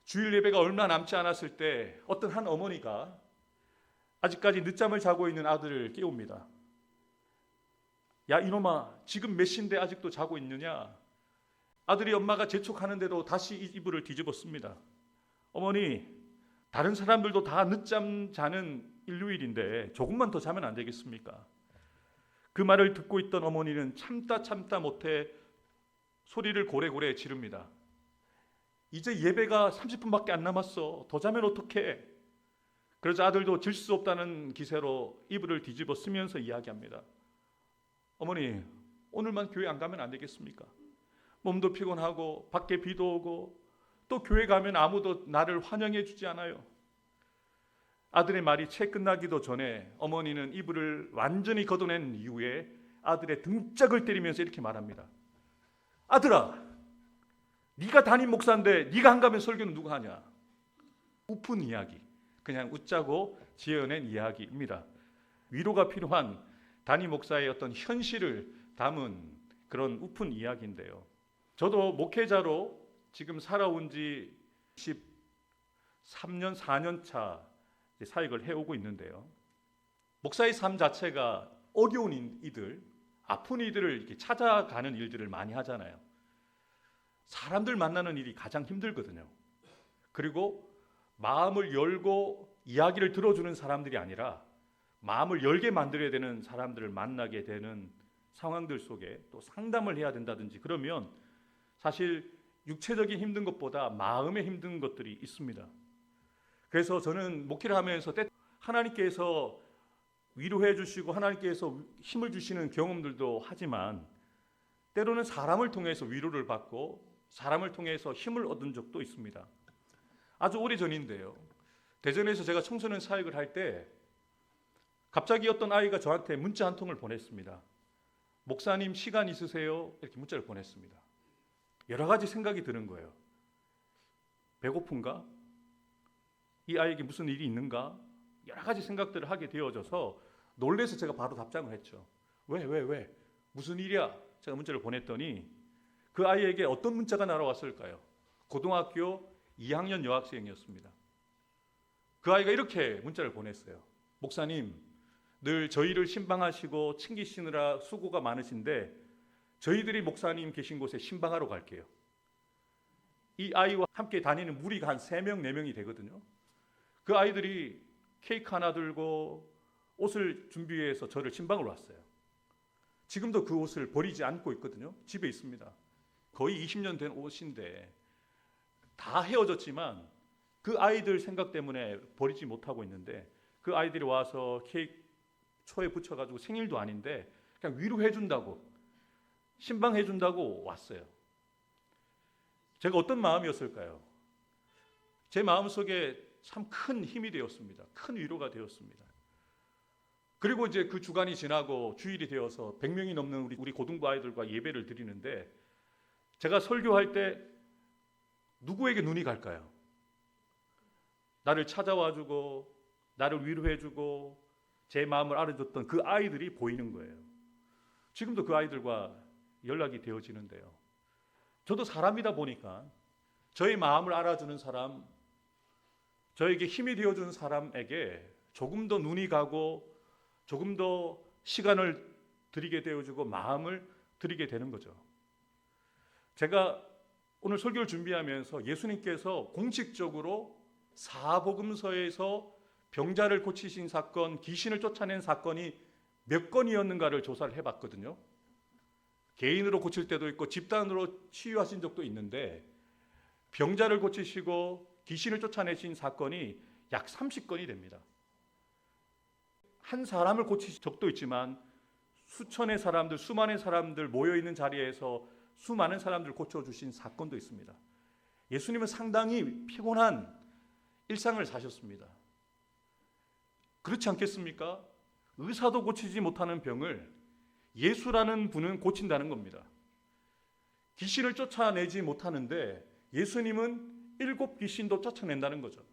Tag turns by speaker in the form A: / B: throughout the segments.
A: 주일 예배가 얼마 남지 않았을 때 어떤 한 어머니가 아직까지 늦잠을 자고 있는 아들을 깨웁니다. 야 이놈아, 지금 몇 시인데 아직도 자고 있느냐? 아들이 엄마가 재촉하는데도 다시 이불을 뒤집었습니다. 어머니, 다른 사람들도 다 늦잠 자는 일요일인데 조금만 더 자면 안 되겠습니까? 그 말을 듣고 있던 어머니는 참다 못해 소리를 고래고래 지릅니다. 이제 예배가 30분밖에 안 남았어. 더 자면 어떡해? 그러자 아들도 질 수 없다는 기세로 이불을 뒤집어 쓰면서 이야기합니다. 어머니, 오늘만 교회 안 가면 안 되겠습니까? 몸도 피곤하고 밖에 비도 오고 또 교회 가면 아무도 나를 환영해 주지 않아요. 아들의 말이 채 끝나기도 전에 어머니는 이불을 완전히 걷어낸 이후에 아들의 등짝을 때리면서 이렇게 말합니다. 아들아, 네가 담임 목사인데 네가 안 가면 설교는 누가 하냐? 우픈 이야기, 그냥 웃자고 지어낸 이야기입니다. 위로가 필요한 담임 목사의 어떤 현실을 담은 그런 우픈 이야기인데요. 저도 목회자로 지금 살아온 지 13년, 4년 차 사역을 해오고 있는데요. 목사의 삶 자체가 어려운 이들, 아픈 이들을 이렇게 찾아가는 일들을 많이 하잖아요. 사람들 만나는 일이 가장 힘들거든요. 그리고 마음을 열고 이야기를 들어주는 사람들이 아니라 마음을 열게 만들어야 되는 사람들을 만나게 되는 상황들 속에 또 상담을 해야 된다든지 그러면 사실 육체적인 힘든 것보다 마음의 힘든 것들이 있습니다. 그래서 저는 목회를 하면서 하나님께서 위로해 주시고 하나님께서 힘을 주시는 경험들도 하지만 때로는 사람을 통해서 위로를 받고 사람을 통해서 힘을 얻은 적도 있습니다. 아주 오래전인데요. 대전에서 제가 청소년 사역을 할 때 갑자기 어떤 아이가 저한테 문자 한 통을 보냈습니다. 목사님 시간 있으세요? 이렇게 문자를 보냈습니다. 여러 가지 생각이 드는 거예요. 배고픈가? 이 아이에게 무슨 일이 있는가? 여러 가지 생각들을 하게 되어져서 놀라서 제가 바로 답장을 했죠. 왜? 무슨 일이야? 제가 문자를 보냈더니 그 아이에게 어떤 문자가 날아왔을까요? 고등학교 2학년 여학생이었습니다. 그 아이가 이렇게 문자를 보냈어요. 목사님, 늘 저희를 신방하시고 챙기시느라 수고가 많으신데 저희들이 목사님 계신 곳에 신방하러 갈게요. 이 아이와 함께 다니는 무리가 한 3명, 4명이 되거든요. 그 아이들이 케이크 하나 들고 옷을 준비해서 저를 신방으로 왔어요. 지금도 그 옷을 버리지 않고 있거든요. 집에 있습니다. 거의 20년 된 옷인데 다 헤어졌지만 그 아이들 생각 때문에 버리지 못하고 있는데 그 아이들이 와서 케이크 초에 붙여가지고 생일도 아닌데 그냥 위로해준다고 신방해준다고 왔어요. 제가 어떤 마음이었을까요? 제 마음속에 참 큰 힘이 되었습니다. 큰 위로가 되었습니다. 그리고 이제 그 주간이 지나고 주일이 되어서 100명이 넘는 우리 고등부 아이들과 예배를 드리는데 제가 설교할 때 누구에게 눈이 갈까요? 나를 찾아와주고 나를 위로해주고 제 마음을 알아줬던 그 아이들이 보이는 거예요. 지금도 그 아이들과 연락이 되어지는데요. 저도 사람이다 보니까 저의 마음을 알아주는 사람, 저에게 힘이 되어주는 사람에게 조금 더 눈이 가고 조금 더 시간을 드리게 되어주고 마음을 드리게 되는 거죠. 제가 오늘 설교를 준비하면서 예수님께서 공식적으로 사복음서에서 병자를 고치신 사건, 귀신을 쫓아낸 사건이 몇 건이었는가를 조사를 해봤거든요. 개인으로 고칠 때도 있고 집단으로 치유하신 적도 있는데 병자를 고치시고 귀신을 쫓아내신 사건이 약 30건이 됩니다. 한 사람을 고치신 적도 있지만 수천의 사람들, 수만의 사람들 모여있는 자리에서 수많은 사람들 고쳐주신 사건도 있습니다. 예수님은 상당히 피곤한 일상을 사셨습니다. 그렇지 않겠습니까? 의사도 고치지 못하는 병을 예수라는 분은 고친다는 겁니다. 귀신을 쫓아내지 못하는데 예수님은 7 귀신도 쫓아낸다는 거죠.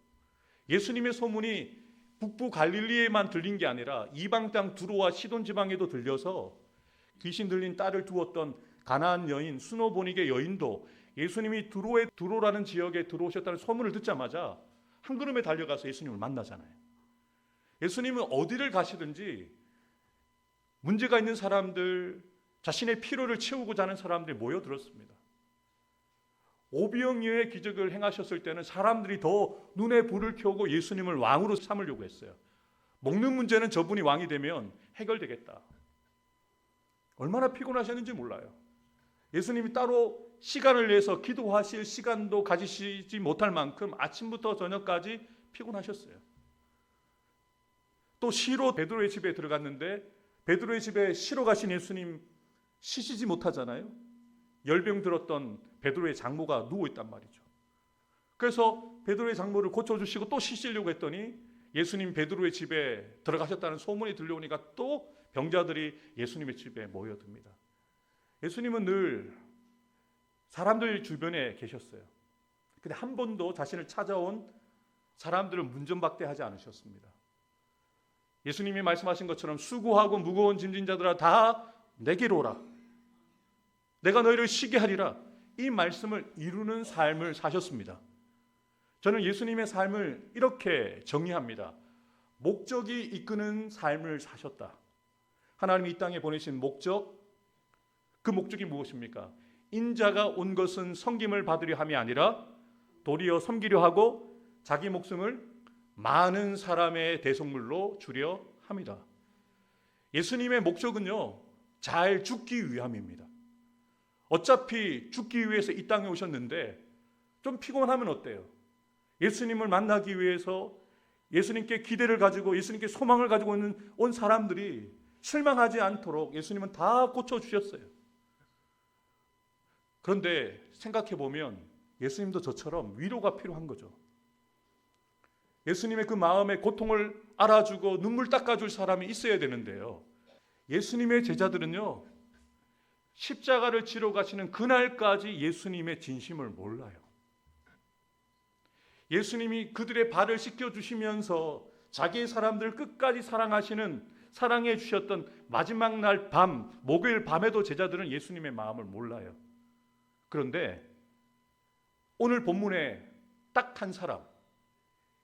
A: 예수님의 소문이 북부 갈릴리에만 들린 게 아니라 이방 땅 두로와 시돈 지방에도 들려서 귀신 들린 딸을 두었던 가나안 여인 수노보닉의 여인도 예수님이 두로라는 지역에 들어오셨다는 소문을 듣자마자 한 걸음에 달려가서 예수님을 만나잖아요. 예수님은 어디를 가시든지 문제가 있는 사람들, 자신의 필요를 채우고자 하는 사람들이 모여들었습니다. 오병이어의 기적을 행하셨을 때는 사람들이 더 눈에 불을 켜고 예수님을 왕으로 삼으려고 했어요. 먹는 문제는 저분이 왕이 되면 해결되겠다. 얼마나 피곤하셨는지 몰라요. 예수님이 따로 시간을 내서 기도하실 시간도 가지시지 못할 만큼 아침부터 저녁까지 피곤하셨어요. 또 시로 베드로의 집에 들어갔는데 베드로의 집에 쉬러 가신 예수님 쉬시지 못하잖아요. 열병 들었던 베드로의 장모가 누워 있단 말이죠. 그래서 베드로의 장모를 고쳐주시고 또 쉬시려고 했더니 예수님 베드로의 집에 들어가셨다는 소문이 들려오니까 또 병자들이 예수님의 집에 모여듭니다. 예수님은 늘 사람들 주변에 계셨어요. 근데 한 번도 자신을 찾아온 사람들을 문전박대하지 않으셨습니다. 예수님이 말씀하신 것처럼 수고하고 무거운 짐진 자들아 다 내게로 오라. 내가 너희를 쉬게 하리라. 이 말씀을 이루는 삶을 사셨습니다. 저는 예수님의 삶을 이렇게 정의합니다. 목적이 이끄는 삶을 사셨다. 하나님이 이 땅에 보내신 목적, 그 목적이 무엇입니까? 인자가 온 것은 섬김을 받으려 함이 아니라 도리어 섬기려 하고 자기 목숨을 많은 사람의 대속물로 주려 합니다. 예수님의 목적은요, 잘 죽기 위함입니다. 어차피 죽기 위해서 이 땅에 오셨는데 좀 피곤하면 어때요? 예수님을 만나기 위해서 예수님께 기대를 가지고 예수님께 소망을 가지고 온 사람들이 실망하지 않도록 예수님은 다 고쳐주셨어요. 그런데 생각해보면 예수님도 저처럼 위로가 필요한 거죠. 예수님의 그 마음의 고통을 알아주고 눈물 닦아줄 사람이 있어야 되는데요. 예수님의 제자들은요, 십자가를 지러 가시는 그날까지 예수님의 진심을 몰라요. 예수님이 그들의 발을 씻겨주시면서 자기의 사람들을 끝까지 사랑해 주셨던 마지막 날 밤, 목요일 밤에도 제자들은 예수님의 마음을 몰라요. 그런데 오늘 본문에 딱 한 사람,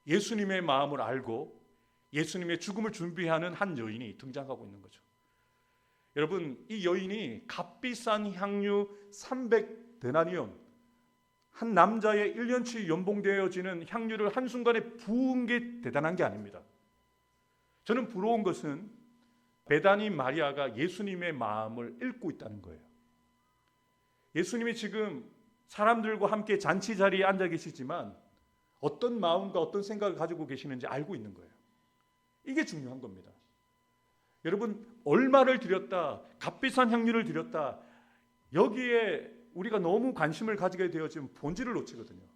A: 예수님의 마음을 알고 예수님의 죽음을 준비하는 한 여인이 등장하고 있는 거죠. 여러분, 이 여인이 값비싼 향유 300데나리온, 한 남자의 1년치 연봉되어지는 향유를 한순간에 부은 게 대단한 게 아닙니다. 저는 부러운 것은 베다니 마리아가 예수님의 마음을 읽고 있다는 거예요. 예수님이 지금 사람들과 함께 잔치 자리에 앉아 계시지만 어떤 마음과 어떤 생각을 가지고 계시는지 알고 있는 거예요. 이게 중요한 겁니다. 여러분, 얼마를 들였다, 값비싼 향유를 들였다, 여기에 우리가 너무 관심을 가지게 되어지면 본질을 놓치거든요.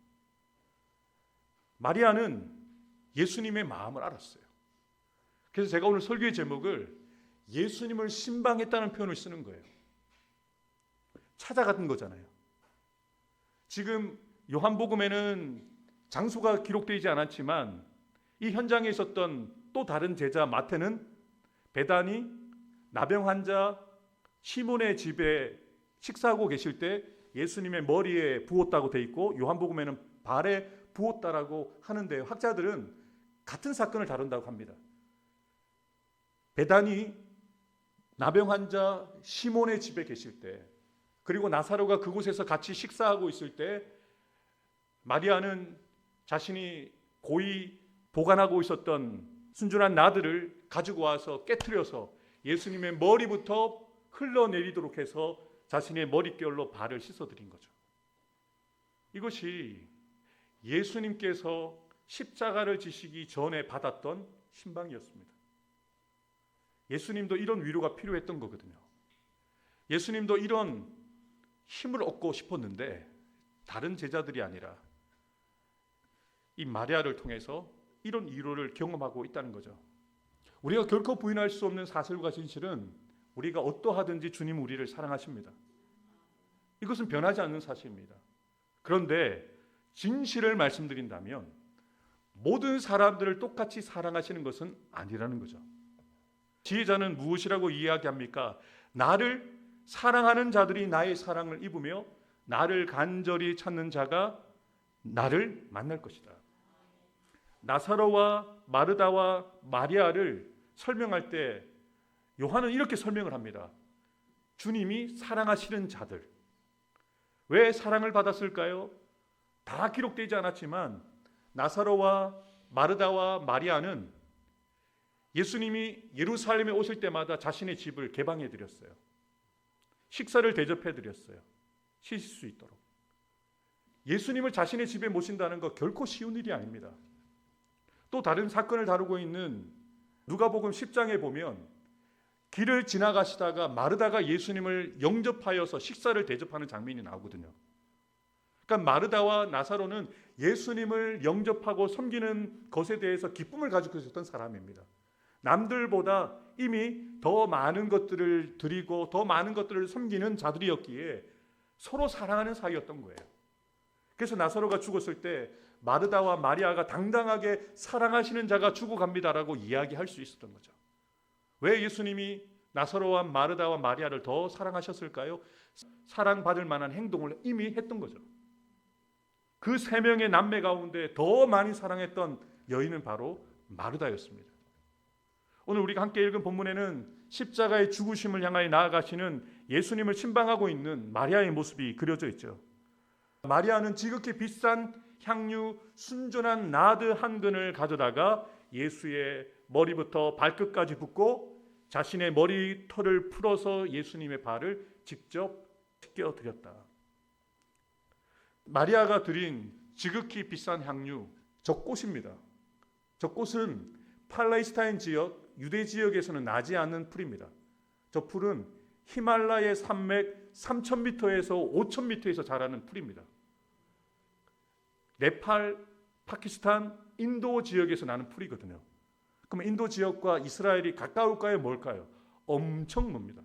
A: 마리아는 예수님의 마음을 알았어요. 그래서 제가 오늘 설교의 제목을 예수님을 신방했다는 표현을 쓰는 거예요. 찾아간 거잖아요. 지금 요한복음에는 장소가 기록되지 않았지만 이 현장에 있었던 또 다른 제자 마태는 베다니 나병 환자 시몬의 집에 식사하고 계실 때 예수님의 머리에 부었다고 돼 있고 요한복음에는 발에 부었다라고 하는데 학자들은 같은 사건을 다룬다고 합니다. 베다니 나병 환자 시몬의 집에 계실 때, 그리고 나사로가 그곳에서 같이 식사하고 있을 때 마리아는 자신이 고이 보관하고 있었던 순전한 나들을 가지고 와서 깨트려서 예수님의 머리부터 흘러내리도록 해서 자신의 머릿결로 발을 씻어드린 거죠. 이것이 예수님께서 십자가를 지시기 전에 받았던 신방이었습니다. 예수님도 이런 위로가 필요했던 거거든요. 예수님도 이런 힘을 얻고 싶었는데 다른 제자들이 아니라 이 마리아를 통해서 이런 위로를 경험하고 있다는 거죠. 우리가 결코 부인할 수 없는 사실과 진실은 우리가 어떠하든지 주님 우리를 사랑하십니다. 이것은 변하지 않는 사실입니다. 그런데 진실을 말씀드린다면 모든 사람들을 똑같이 사랑하시는 것은 아니라는 거죠. 지혜자는 무엇이라고 이야기합니까? 나를 사랑하는 자들이 나의 사랑을 입으며 나를 간절히 찾는 자가 나를 만날 것이다. 나사로와 마르다와 마리아를 설명할 때 요한은 이렇게 설명을 합니다. 주님이 사랑하시는 자들. 왜 사랑을 받았을까요? 다 기록되지 않았지만 나사로와 마르다와 마리아는 예수님이 예루살렘에 오실 때마다 자신의 집을 개방해 드렸어요. 식사를 대접해 드렸어요. 쉬실 수 있도록. 예수님을 자신의 집에 모신다는 거 결코 쉬운 일이 아닙니다. 또 다른 사건을 다루고 있는 누가복음 10장에 보면 길을 지나가시다가 마르다가 예수님을 영접하여서 식사를 대접하는 장면이 나오거든요. 그러니까 마르다와 나사로는 예수님을 영접하고 섬기는 것에 대해서 기쁨을 가지고 있었던 사람입니다. 남들보다 이미 더 많은 것들을 드리고 더 많은 것들을 섬기는 자들이었기에 서로 사랑하는 사이였던 거예요. 그래서 나사로가 죽었을 때 마르다와 마리아가 당당하게 사랑하시는 자가 죽어갑니다라고 이야기할 수 있었던 거죠. 왜 예수님이 나사로와 마르다와 마리아를 더 사랑하셨을까요? 사랑받을 만한 행동을 이미 했던 거죠. 그 세 명의 남매 가운데 더 많이 사랑했던 여인은 바로 마르다였습니다. 오늘 우리가 함께 읽은 본문에는 십자가의 죽으심을 향하여 나아가시는 예수님을 신방하고 있는 마리아의 모습이 그려져 있죠. 마리아는 지극히 비싼 향유 순전한 나드 한 근을 가져다가 예수의 머리부터 발끝까지 붓고 자신의 머리털을 풀어서 예수님의 발을 직접 씻겨드렸다. 마리아가 드린 지극히 비싼 향유, 저 꽃입니다. 저 꽃은 팔레스타인 지역, 유대 지역에서는 나지 않는 풀입니다. 저 풀은 히말라야 산맥 3,000m에서 5,000m에서 자라는 풀입니다. 네팔, 파키스탄, 인도 지역에서 나는 풀이거든요. 그럼 인도 지역과 이스라엘이 가까울까요? 멀까요? 엄청 멉니다.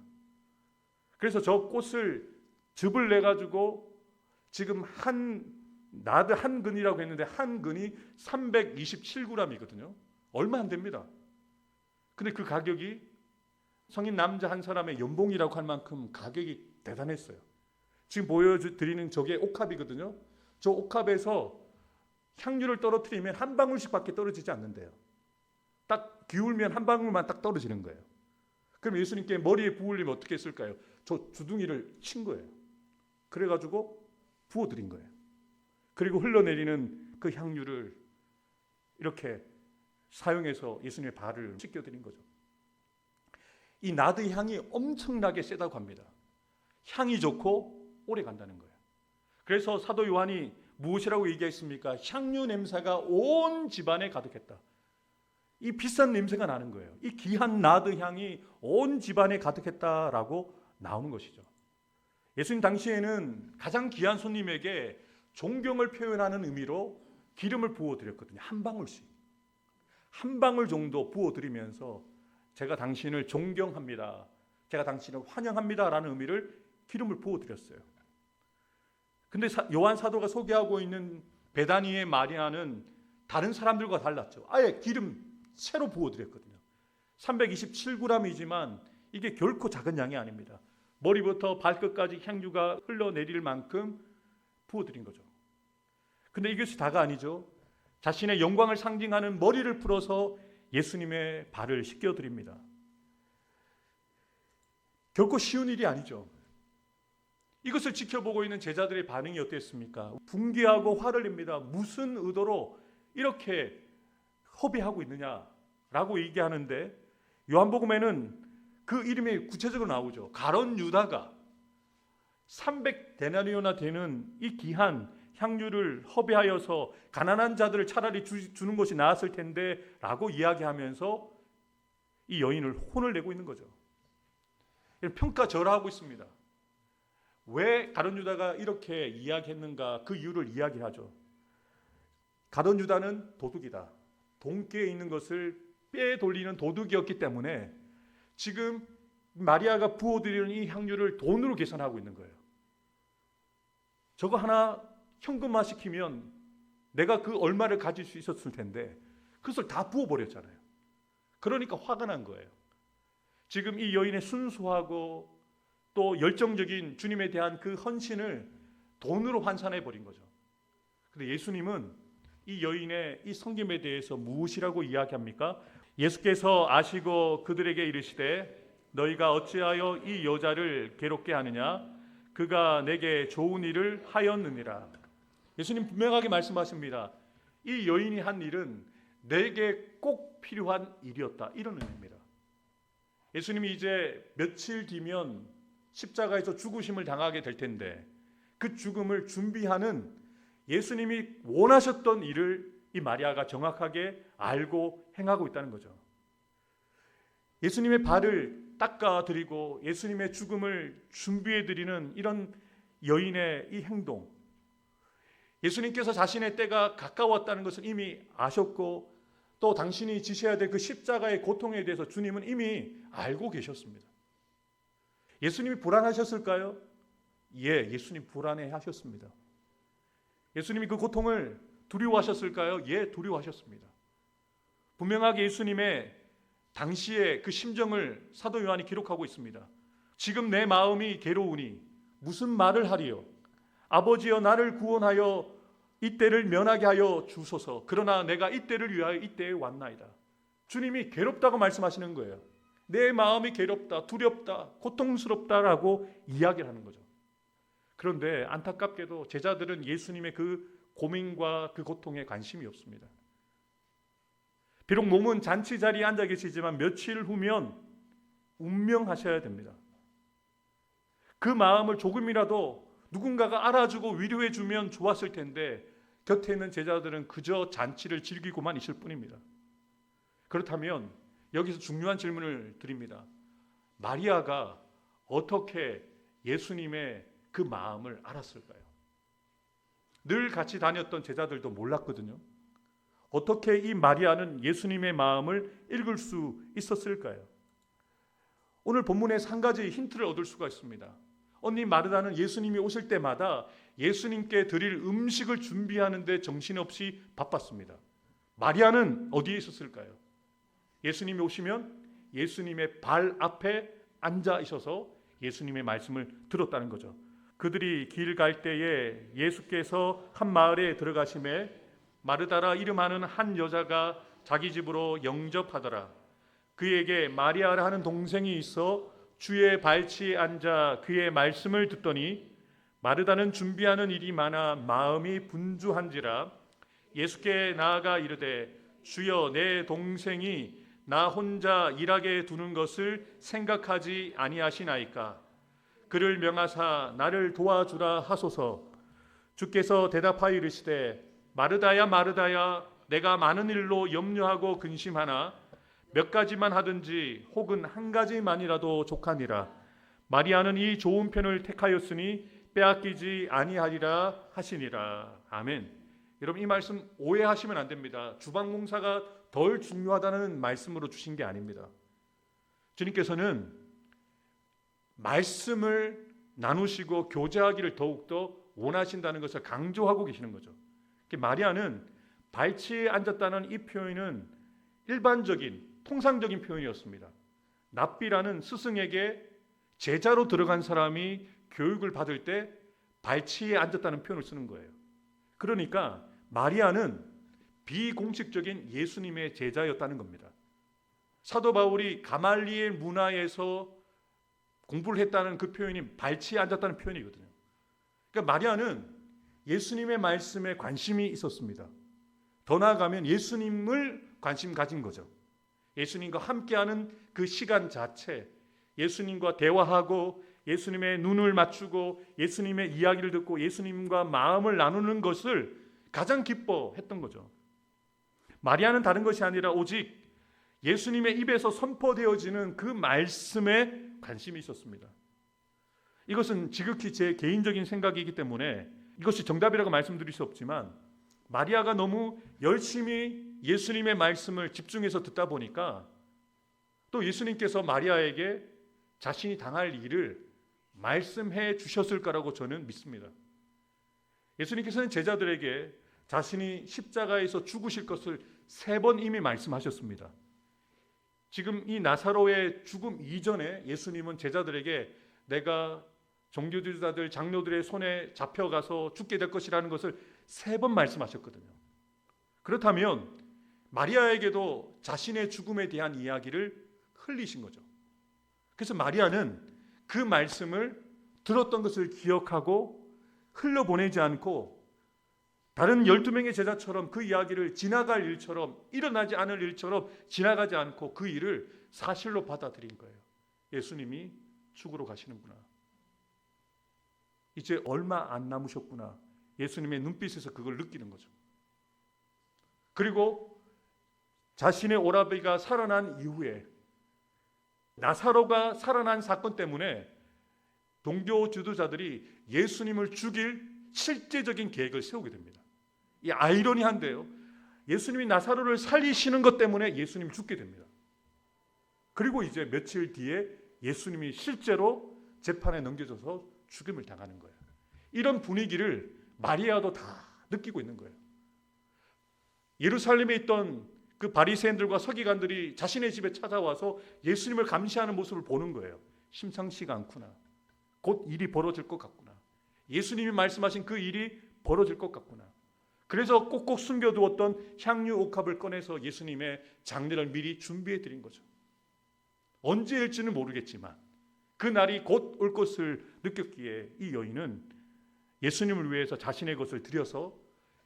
A: 그래서 저 꽃을 즙을 내가지고 지금 나드 한 근이라고 했는데 한 근이 327g이거든요. 얼마 안 됩니다. 근데 그 가격이 성인 남자 한 사람의 연봉이라고 할 만큼 가격이 대단했어요. 지금 보여드리는 저게 옥합이거든요. 저 옥합에서 향유를 떨어뜨리면 한 방울씩밖에 떨어지지 않는데요. 딱 기울면 한 방울만 딱 떨어지는 거예요. 그럼 예수님께 머리에 부으려면 어떻게 했을까요? 저 주둥이를 친 거예요. 그래가지고 부어드린 거예요. 그리고 흘러내리는 그 향유를 이렇게 사용해서 예수님의 발을 씻겨드린 거죠. 이 나드 향이 엄청나게 세다고 합니다. 향이 좋고 오래 간다는 거예요. 그래서 사도 요한이 무엇이라고 얘기했습니까? 향유 냄새가 온 집안에 가득했다. 이 비싼 냄새가 나는 거예요. 이 귀한 나드 향이 온 집안에 가득했다라고 나오는 것이죠. 예수님 당시에는 가장 귀한 손님에게 존경을 표현하는 의미로 기름을 부어드렸거든요. 한 방울씩. 한 방울 정도 부어드리면서 제가 당신을 존경합니다. 제가 당신을 환영합니다. 라는 의미를 기름을 부어드렸어요. 근데 요한 사도가 소개하고 있는 베다니의 마리아는 다른 사람들과 달랐죠. 아예 기름 새로 부어드렸거든요. 327g이지만 이게 결코 작은 양이 아닙니다. 머리부터 발끝까지 향유가 흘러내릴 만큼 부어드린 거죠. 근데 이것이 다가 아니죠. 자신의 영광을 상징하는 머리를 풀어서 예수님의 발을 씻겨드립니다. 결코 쉬운 일이 아니죠. 이것을 지켜보고 있는 제자들의 반응이 어땠습니까? 분개하고 화를 냅니다. 무슨 의도로 이렇게 허비하고 있느냐라고 얘기하는데 요한복음에는 그 이름이 구체적으로 나오죠. 가룟 유다가 300데나리오나 되는 이 귀한 향유를 허비하여서 가난한 자들을 차라리 주는 것이 나았을 텐데 라고 이야기하면서 이 여인을 혼을 내고 있는 거죠. 평가절하하고 있습니다. 왜 가룟 유다가 이렇게 이야기했는가 그 이유를 이야기하죠. 가룟 유다는 도둑이다. 돈기에 있는 것을 빼돌리는 도둑이었기 때문에 지금 마리아가 부어드리는 이 향유를 돈으로 계산하고 있는 거예요. 저거 하나 현금화 시키면 내가 그 얼마를 가질 수 있었을 텐데 그것을 다 부어버렸잖아요. 그러니까 화가 난 거예요. 지금 이 여인의 순수하고 또 열정적인 주님에 대한 그 헌신을 돈으로 환산해 버린 거죠. 근데 예수님은 이 여인의 이 섬김에 대해서 무엇이라고 이야기합니까? 예수께서 아시고 그들에게 이르시되 너희가 어찌하여 이 여자를 괴롭게 하느냐? 그가 내게 좋은 일을 하였느니라. 예수님 분명하게 말씀하십니다. 이 여인이 한 일은 내게 꼭 필요한 일이었다. 이런 의미입니다. 예수님이 이제 며칠 뒤면 십자가에서 죽으심을 당하게 될 텐데 그 죽음을 준비하는 예수님이 원하셨던 일을 이 마리아가 정확하게 알고 행하고 있다는 거죠. 예수님의 발을 닦아드리고 예수님의 죽음을 준비해드리는 이런 여인의 이 행동, 예수님께서 자신의 때가 가까웠다는 것을 이미 아셨고 또 당신이 지셔야 될 그 십자가의 고통에 대해서 주님은 이미 알고 계셨습니다. 예수님이 불안하셨을까요? 예, 예수님 불안해하셨습니다. 예수님이 그 고통을 두려워하셨을까요? 예, 두려워하셨습니다. 분명하게 예수님의 당시의 그 심정을 사도 요한이 기록하고 있습니다. 지금 내 마음이 괴로우니 무슨 말을 하리요? 아버지여 나를 구원하여 이때를 면하게 하여 주소서. 그러나 내가 이때를 위하여 이때에 왔나이다. 주님이 괴롭다고 말씀하시는 거예요. 내 마음이 괴롭다, 두렵다, 고통스럽다라고 이야기를 하는 거죠. 그런데 안타깝게도 제자들은 예수님의 그 고민과 그 고통에 관심이 없습니다. 비록 몸은 잔치 자리에 앉아 계시지만 며칠 후면 운명하셔야 됩니다. 그 마음을 조금이라도 누군가가 알아주고 위로해 주면 좋았을 텐데 곁에 있는 제자들은 그저 잔치를 즐기고만 있을 뿐입니다. 그렇다면 여기서 중요한 질문을 드립니다. 마리아가 어떻게 예수님의 그 마음을 알았을까요? 늘 같이 다녔던 제자들도 몰랐거든요. 어떻게 이 마리아는 예수님의 마음을 읽을 수 있었을까요? 오늘 본문에서 한 가지 힌트를 얻을 수가 있습니다. 언니 마르다는 예수님이 오실 때마다 예수님께 드릴 음식을 준비하는 데 정신없이 바빴습니다. 마리아는 어디에 있었을까요? 예수님이 오시면 예수님의 발 앞에 앉아 있어서 예수님의 말씀을 들었다는 거죠. 그들이 길 갈 때에 예수께서 한 마을에 들어가심에 마르다라 이름하는 한 여자가 자기 집으로 영접하더라. 그에게 마리아라 하는 동생이 있어 주의 발치에 앉아 그의 말씀을 듣더니 마르다는 준비하는 일이 많아 마음이 분주한지라 예수께 나아가 이르되 주여 내 동생이 나 혼자 일하게 두는 것을 생각하지 아니하시나이까. 그를 명하사 나를 도와주라 하소서. 주께서 대답하여 이르시되 마르다야 마르다야 내가 많은 일로 염려하고 근심하나 몇 가지만 하든지 혹은 한 가지만이라도 족하니라. 마리아는 이 좋은 편을 택하였으니 빼앗기지 아니하리라 하시니라. 아멘. 여러분 이 말씀 오해하시면 안 됩니다. 주방공사가 덜 중요하다는 말씀으로 주신 게 아닙니다. 주님께서는 말씀을 나누시고 교제하기를 더욱더 원하신다는 것을 강조하고 계시는 거죠. 마리아는 발치에 앉았다는 이 표현은 일반적인 통상적인 표현이었습니다. 납비라는 스승에게 제자로 들어간 사람이 교육을 받을 때 발치에 앉았다는 표현을 쓰는 거예요. 그러니까 마리아는 비공식적인 예수님의 제자였다는 겁니다. 사도 바울이 가말리엘 문화에서 공부를 했다는 그 표현이 발치에 앉았다는 표현이거든요. 그러니까 마리아는 예수님의 말씀에 관심이 있었습니다. 더 나아가면 예수님을 관심 가진 거죠. 예수님과 함께하는 그 시간 자체, 예수님과 대화하고 예수님의 눈을 맞추고 예수님의 이야기를 듣고 예수님과 마음을 나누는 것을 가장 기뻐했던 거죠. 마리아는 다른 것이 아니라 오직 예수님의 입에서 선포되어지는 그 말씀에 관심이 있었습니다. 이것은 지극히 제 개인적인 생각이기 때문에 이것이 정답이라고 말씀드릴 수 없지만 마리아가 너무 열심히 예수님의 말씀을 집중해서 듣다 보니까 또 예수님께서 마리아에게 자신이 당할 일을 말씀해 주셨을 거라고 저는 믿습니다. 예수님께서는 제자들에게 자신이 십자가에서 죽으실 것을 3번 이미 말씀하셨습니다. 지금 이 나사로의 죽음 이전에 예수님은 제자들에게 내가 종교 지도자들, 장로들의 손에 잡혀가서 죽게 될 것이라는 것을 3번 말씀하셨거든요. 그렇다면 마리아에게도 자신의 죽음에 대한 이야기를 흘리신 거죠. 그래서 마리아는 그 말씀을 들었던 것을 기억하고 흘려보내지 않고 다른 12명의 제자처럼 그 이야기를 지나갈 일처럼, 일어나지 않을 일처럼 지나가지 않고 그 일을 사실로 받아들인 거예요. 예수님이 죽으러 가시는구나. 이제 얼마 안 남으셨구나. 예수님의 눈빛에서 그걸 느끼는 거죠. 그리고 자신의 오라비가 살아난 이후에 나사로가 살아난 사건 때문에 종교 지도자들이 예수님을 죽일 실제적인 계획을 세우게 됩니다. 이 아이러니한데요. 예수님이 나사로를 살리시는 것 때문에 예수님이 죽게 됩니다. 그리고 이제 며칠 뒤에 예수님이 실제로 재판에 넘겨져서 죽임을 당하는 거예요. 이런 분위기를 마리아도 다 느끼고 있는 거예요. 예루살렘에 있던 그 바리새인들과 서기관들이 자신의 집에 찾아와서 예수님을 감시하는 모습을 보는 거예요. 심상치가 않구나. 곧 일이 벌어질 것 같구나. 예수님이 말씀하신 그 일이 벌어질 것 같구나. 그래서 꼭꼭 숨겨두었던 향유 옥합을 꺼내서 예수님의 장례를 미리 준비해 드린 거죠. 언제일지는 모르겠지만 그 날이 곧 올 것을 느꼈기에 이 여인은 예수님을 위해서 자신의 것을 드려서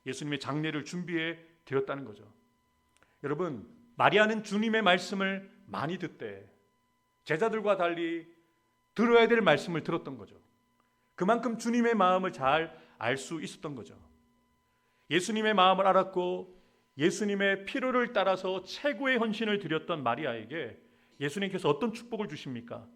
A: 예수님의 장례를 준비해 드렸다는 거죠. 여러분, 마리아는 주님의 말씀을 많이 듣되 제자들과 달리 들어야 될 말씀을 들었던 거죠. 그만큼 주님의 마음을 잘 알 수 있었던 거죠. 예수님의 마음을 알았고 예수님의 필요를 따라서 최고의 헌신을 드렸던 마리아에게 예수님께서 어떤 축복을 주십니까?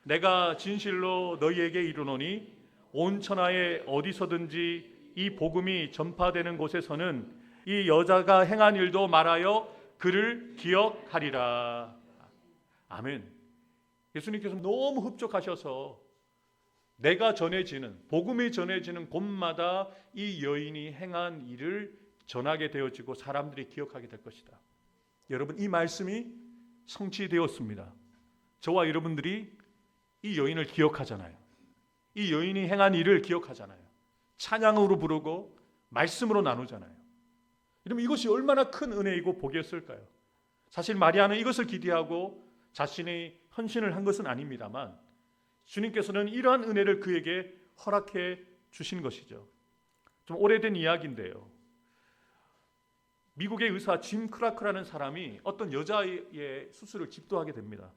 A: 내가 진실로 너희에게 이르노니 온 천하에 어디서든지 이 복음이 전파되는 곳에서는 이 여자가 행한 일도 말하여 그를 기억하리라. 아멘. 예수님께서 너무 흡족하셔서 내가 전해지는, 복음이 전해지는 곳마다 이 여인이 행한 일을 전하게 되어지고 사람들이 기억하게 될 것이다. 여러분, 이 말씀이 성취되었습니다. 저와 여러분들이 이 여인을 기억하잖아요. 이 여인이 행한 일을 기억하잖아요. 찬양으로 부르고 말씀으로 나누잖아요. 여러분, 이것이 얼마나 큰 은혜이고 복이었을까요? 사실 마리아는 이것을 기대하고 자신의 헌신을 한 것은 아닙니다만 주님께서는 이러한 은혜를 그에게 허락해 주신 것이죠. 좀 오래된 이야기인데요. 미국의 의사 짐 크라크라는 사람이 어떤 여자의 수술을 집도하게 됩니다.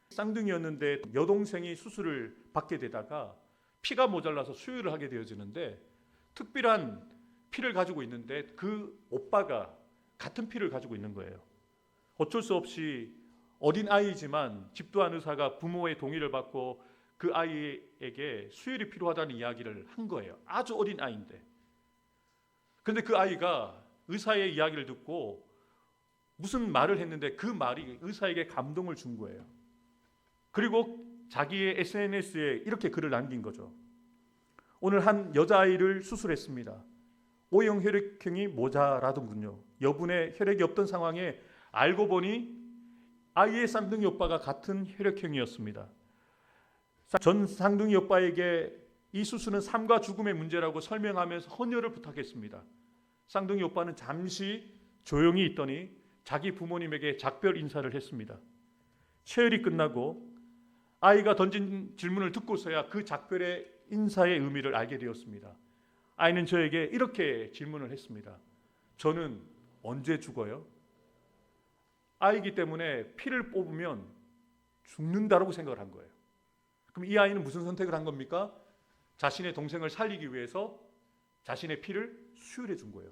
A: 쌍둥이였는데 여동생이 수술을 받게 되다가 피가 모자라서 수유를 하게 되어지는데 특별한 피를 가지고 있는데 그 오빠가 같은 피를 가지고 있는 거예요. 어쩔 수 없이 어린 아이지만 집도한 의사가 부모의 동의를 받고 그 아이에게 수혈이 필요하다는 이야기를 한 거예요. 아주 어린 아이인데. 그런데 그 아이가 의사의 이야기를 듣고 무슨 말을 했는데 그 말이 의사에게 감동을 준 거예요. 그리고 자기의 SNS에 이렇게 글을 남긴 거죠. 오늘 한 여자아이를 수술했습니다. O형 혈액형이 모자라더군요. 여분의 혈액이 없던 상황에 알고 보니 아이의 쌍둥이 오빠가 같은 혈액형이었습니다. 전 쌍둥이 오빠에게 이 수술은 삶과 죽음의 문제라고 설명하면서 헌혈을 부탁했습니다. 쌍둥이 오빠는 잠시 조용히 있더니 자기 부모님에게 작별 인사를 했습니다. 체열이 끝나고 아이가 던진 질문을 듣고서야 그 작별의 인사의 의미를 알게 되었습니다. 아이는 저에게 이렇게 질문을 했습니다. 저는 언제 죽어요? 아이기 때문에 피를 뽑으면 죽는다라고 생각을 한 거예요. 그럼 이 아이는 무슨 선택을 한 겁니까? 자신의 동생을 살리기 위해서 자신의 피를 수혈해 준 거예요.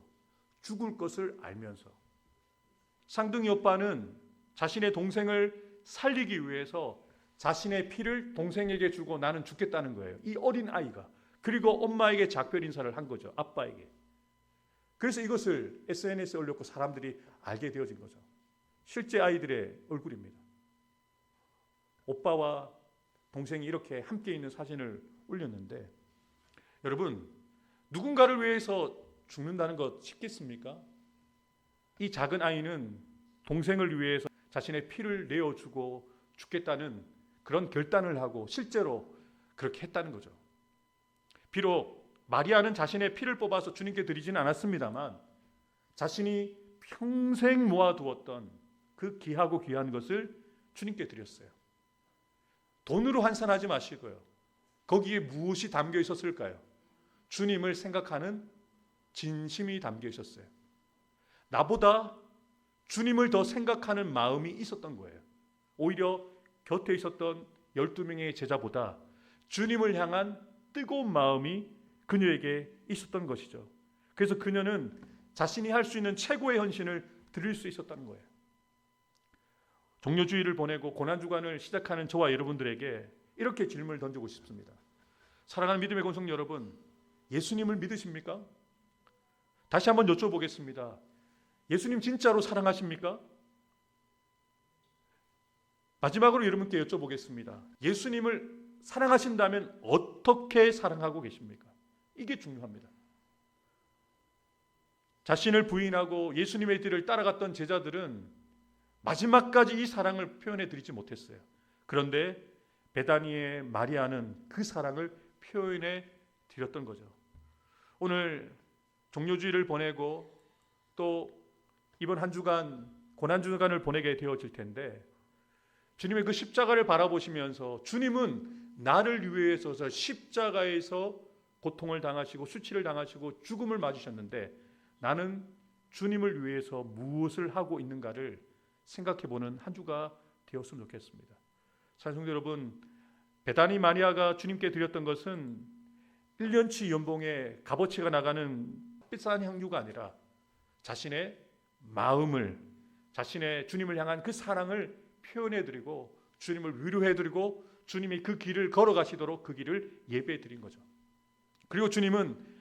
A: 죽을 것을 알면서. 쌍둥이 오빠는 자신의 동생을 살리기 위해서 자신의 피를 동생에게 주고 나는 죽겠다는 거예요. 이 어린 아이가. 그리고 엄마에게 작별 인사를 한 거죠. 아빠에게. 그래서 이것을 SNS에 올렸고 사람들이 알게 되어진 거죠. 실제 아이들의 얼굴입니다. 오빠와 동생이 이렇게 함께 있는 사진을 올렸는데 여러분, 누군가를 위해서 죽는다는 것 쉽겠습니까? 이 작은 아이는 동생을 위해서 자신의 피를 내어주고 죽겠다는 그런 결단을 하고 실제로 그렇게 했다는 거죠. 비록 마리아는 자신의 피를 뽑아서 주님께 드리지는 않았습니다만 자신이 평생 모아두었던 그 귀하고 귀한 것을 주님께 드렸어요. 돈으로 환산하지 마시고요. 거기에 무엇이 담겨 있었을까요? 주님을 생각하는 진심이 담겨 있었어요. 나보다 주님을 더 생각하는 마음이 있었던 거예요. 오히려 곁에 있었던 12명의 제자보다 주님을 향한 뜨거운 마음이 그녀에게 있었던 것이죠. 그래서 그녀는 자신이 할 수 있는 최고의 헌신을 드릴 수 있었다는 거예요. 종료주의를 보내고 고난주간을 시작하는 저와 여러분들에게 이렇게 질문을 던지고 싶습니다. 사랑하는 믿음의 권성 여러분, 예수님을 믿으십니까? 다시 한번 여쭤보겠습니다. 예수님 진짜로 사랑하십니까? 마지막으로 여러분께 여쭤보겠습니다. 예수님을 사랑하신다면 어떻게 사랑하고 계십니까? 이게 중요합니다. 자신을 부인하고 예수님의 뒤를 따라갔던 제자들은 마지막까지 이 사랑을 표현해 드리지 못했어요. 그런데 베다니의 마리아는 그 사랑을 표현해 드렸던 거죠. 오늘 종료주의를 보내고 또 이번 한 주간 고난주간을 보내게 되어질 텐데 주님의 그 십자가를 바라보시면서 주님은 나를 위해서 십자가에서 고통을 당하시고 수치를 당하시고 죽음을 맞으셨는데 나는 주님을 위해서 무엇을 하고 있는가를 생각해보는 한 주가 되었으면 좋겠습니다. 사랑하는 여러분, 베다니 마리아가 주님께 드렸던 것은 1년치 연봉에 값어치가 나가는 비싼 향유가 아니라 자신의 마음을, 자신의 주님을 향한 그 사랑을 표현해드리고 주님을 위로해드리고 주님이 그 길을 걸어가시도록 그 길을 예배해드린 거죠. 그리고 주님은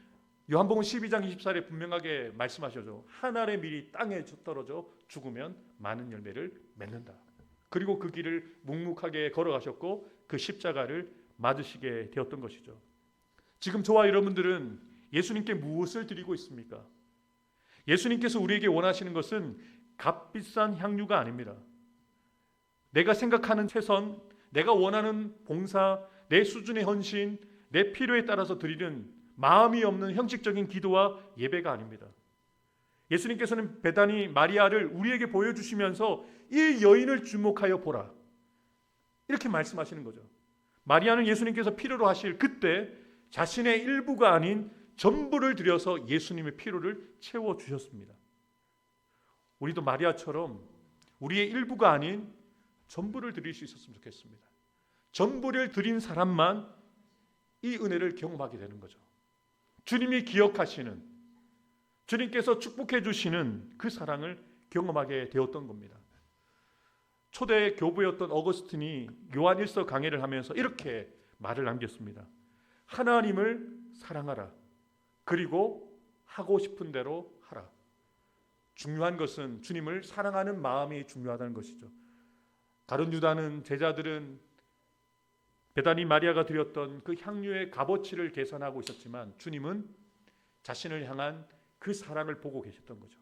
A: 요한복음 12장 24절에 분명하게 말씀하셔죠. 한 알의 밀이 땅에 떨어져 죽으면 많은 열매를 맺는다. 그리고 그 길을 묵묵하게 걸어가셨고 그 십자가를 맞으시게 되었던 것이죠. 지금 저와 여러분들은 예수님께 무엇을 드리고 있습니까? 예수님께서 우리에게 원하시는 것은 값비싼 향유가 아닙니다. 내가 생각하는 최선, 내가 원하는 봉사, 내 수준의 헌신, 내 필요에 따라서 드리는 마음이 없는 형식적인 기도와 예배가 아닙니다. 예수님께서는 베다니 마리아를 우리에게 보여주시면서 이 여인을 주목하여 보라, 이렇게 말씀하시는 거죠. 마리아는 예수님께서 필요로 하실 그때 자신의 일부가 아닌 전부를 들여서 예수님의 필요를 채워주셨습니다. 우리도 마리아처럼 우리의 일부가 아닌 전부를 드릴 수 있었으면 좋겠습니다. 전부를 드린 사람만 이 은혜를 경험하게 되는 거죠. 주님이 기억하시는, 주님께서 축복해 주시는 그 사랑을 경험하게 되었던 겁니다. 초대 교부였던 어거스틴이 요한일서 강해를 하면서 이렇게 말을 남겼습니다. 하나님을 사랑하라. 그리고 하고 싶은 대로 하라. 중요한 것은 주님을 사랑하는 마음이 중요하다는 것이죠. 다른 유다는 제자들은 베다니 마리아가 드렸던 그 향유의 값어치를 계산하고 있었지만 주님은 자신을 향한 그 사랑을 보고 계셨던 거죠.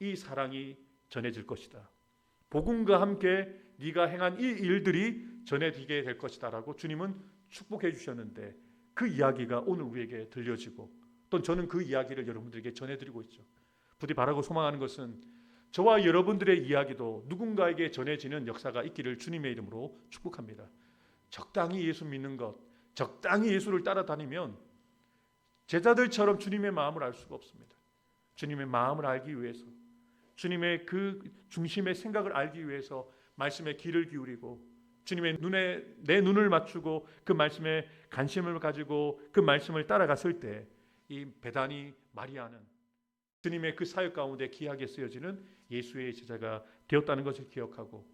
A: 이 사랑이 전해질 것이다. 복음과 함께 네가 행한 이 일들이 전해지게 될 것이다 라고 주님은 축복해 주셨는데 그 이야기가 오늘 우리에게 들려지고 또 저는 그 이야기를 여러분들에게 전해드리고 있죠. 부디 바라고 소망하는 것은 저와 여러분들의 이야기도 누군가에게 전해지는 역사가 있기를 주님의 이름으로 축복합니다. 적당히 예수 믿는 것, 적당히 예수를 따라다니면 제자들처럼 주님의 마음을 알 수가 없습니다. 주님의 마음을 알기 위해서, 주님의 그 중심의 생각을 알기 위해서 말씀에 귀를 기울이고 주님의 눈에 내 눈을 맞추고 그 말씀에 관심을 가지고 그 말씀을 따라갔을 때 이 베다니 마리아는 주님의 그 사역 가운데 귀하게 쓰여지는 예수의 제자가 되었다는 것을 기억하고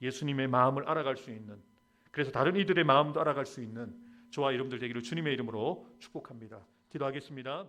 A: 예수님의 마음을 알아갈 수 있는, 그래서 다른 이들의 마음도 알아갈 수 있는 저와 여러분들 되기를 주님의 이름으로 축복합니다. 기도하겠습니다.